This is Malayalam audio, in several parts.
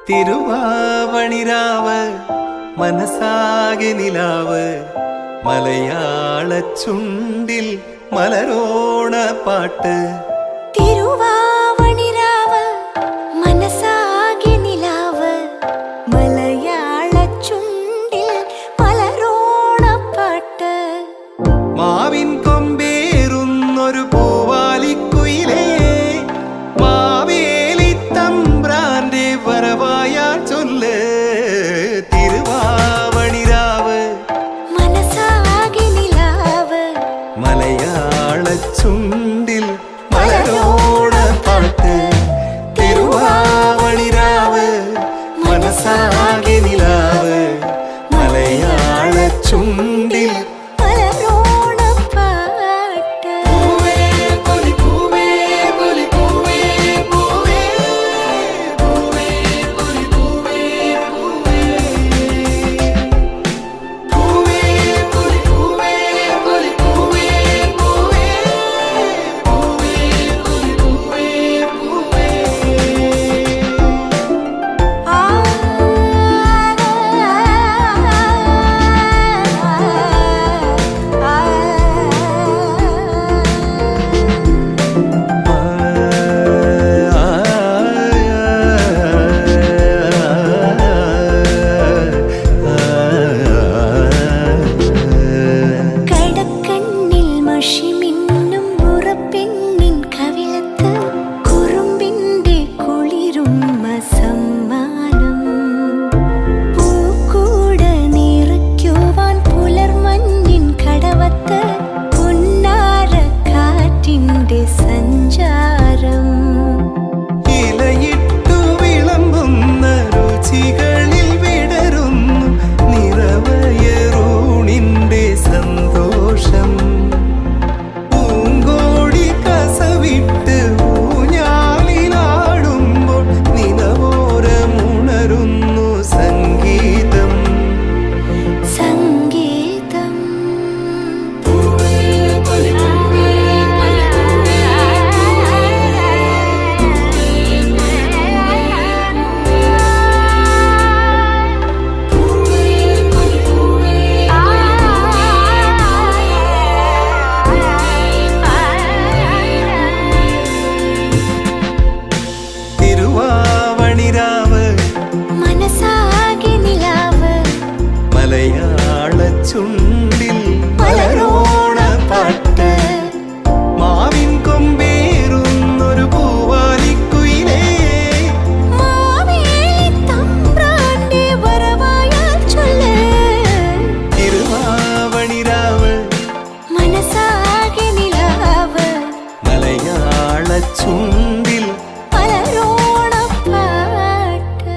തിരുവാവണിരാവ് മനസാകെ നിലാവ് മലയാള ചുണ്ടിൽ മലരോണ പാട്ട്. തിരുവാവണിരാവ് മനസാകെ നിലാവ് മലയാള ചുണ്ടിൽ മലരോണ പാട്ട്. മാവിൻ കൊമ്പേറുന്നൊരു പൂവാലിക്കുയിലേ മാവേലി തമ്പ്രാന്റെ വരവായാൽ ചൊല്ല്. തിരുവാവണിരാവ് മനസാകെ നിലാവ് മലയാള ചുണ്ടിൽ മലരോണ പാട്ട്. തിരുവാവണിരാവ് മനസാകെ നിലാവ് മലയാള ചുണ്ടിൽ മലരോണ പാട്ട്. പൂവേ പൊലി പൂവേ പൊലി പൂവേ പൂവേ പൂവേ പൊലി പൂവേ പൂവേ പൂവേ പൊലി പൂവേ പൊലി പൂവേ പൂവേ പൂവേ പൊലി പൂവേ പൂവേ. ആ കടക്കണ്ണിൽ മഷി മിന്നും മുറപ്പെണ്ണിൻ കവിളത്ത് കുറുമ്പിന്റെ കുളിരുമ്മ സമ്മാനം. പൂക്കൂട നിറയ്ക്കുവാൻ പുലർമഞ്ഞിൻ കടവത്ത് പുന്നാര കാറ്റിന്റെ സഞ്ചാരം. ഇലയിട്ടു വിളമ്പുന്ന രുചികളിൽ വിടരുന്നു നിറവയറൂണിന്റെ സന്തോഷം. പൂങ്കോടി കസവിട്ട് ഊഞ്ഞാലിലാടുമ്പോൾ നിലവോരമുണരുന്നു സംഗീതം. സംഗീതം. തിരുവാവണിരാവ് മനസാകെ നിലാവ് മലയാള ചുണ്ടിൽ മലരോണ പാട്ട്. മാവിൻ കൊമ്പേറുന്നൊരു പൂവാലിക്കുയിലേ മാവേലി തമ്പ്രാന്റെ വരവായാൽ ചൊല്ല്. തിരുവാവണിരാവ് മനസാകെ നിലാവ് മലയാള ചുണ്ടിൽ മലരോണ പാട്ട്.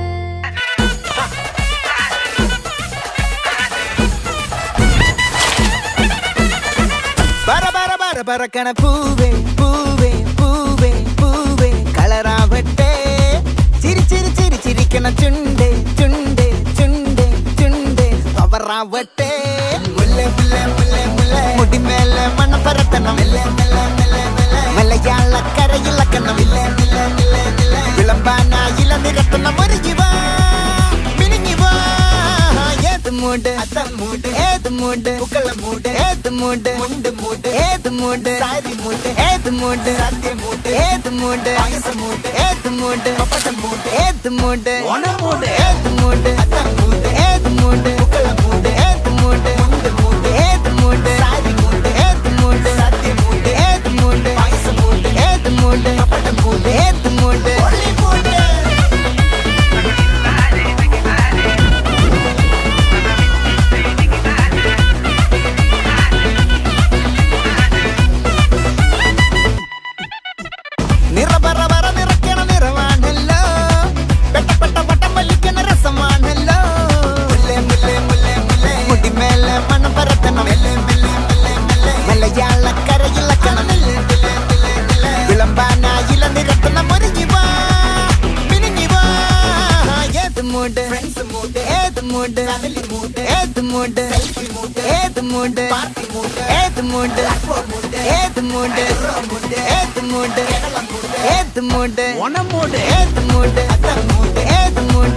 പറക്കണ പൂവേ പൂവേ പൂവേ പൂവേ കളറാവട്ടെ. ചിരി ചിരി ചിരി ചിരിക്കണ ചുണ്ടേ ചുണ്ടേ ചുണ്ടേ ചുണ്ടേ പവറാവട്ടെ. മുല്ലേ മുല്ലേ മുല്ലേ മുല്ലേ മുടിമേലെ മണം പരത്തണം. മലയാള കരയിളക്കണം. വിളമ്പാനായില നിരത്തണം. ഒരുങ്ങിവാ മിനിങ്ങിവാ. ഏത് മൂട് അത്തം മൂട് ഏത് മൂട് പൂക്കള മൂട് ഏത് മൂട് മുണ്ട് മൂട് ഏത് മൂട് സാരി മൂട് ഏത് മൂട് സദ്യ മൂട് ഏത് മൂട് പായസ മൂട് ഏത് മൂട് പപ്പടം മൂട് ഏത് മൂട് ഓണം മൂട് ഏത് മൂട് അത്തം മൂട് ഏത് മൂട് പൂക്കള മൂട് ഏത് മൂട് മുണ്ട് മൂട് ഏത് മൂട് സാരി മൂട് ഏത് മൂട് സദ്യ മൂട് ഏത് മൂട് പായസ മൂട് ഏത് മൂട് പപ്പടം മൂട് ഏത് മൂട് ഒളി മൂട്. നിറപറ നിറയ്ക്കണ നിറവാണല്ലോ. പെട്ട പെട്ട വട്ടം വലിക്കണ രസമാണല്ലോ. മുല്ലേ മുല്ലേ மூடு ஏது மூடு ஏது மூடு ஏது மூடு ஏது மூடு ஏது மூடு ஒன மூடு ஏது மூடு ஏது மூடு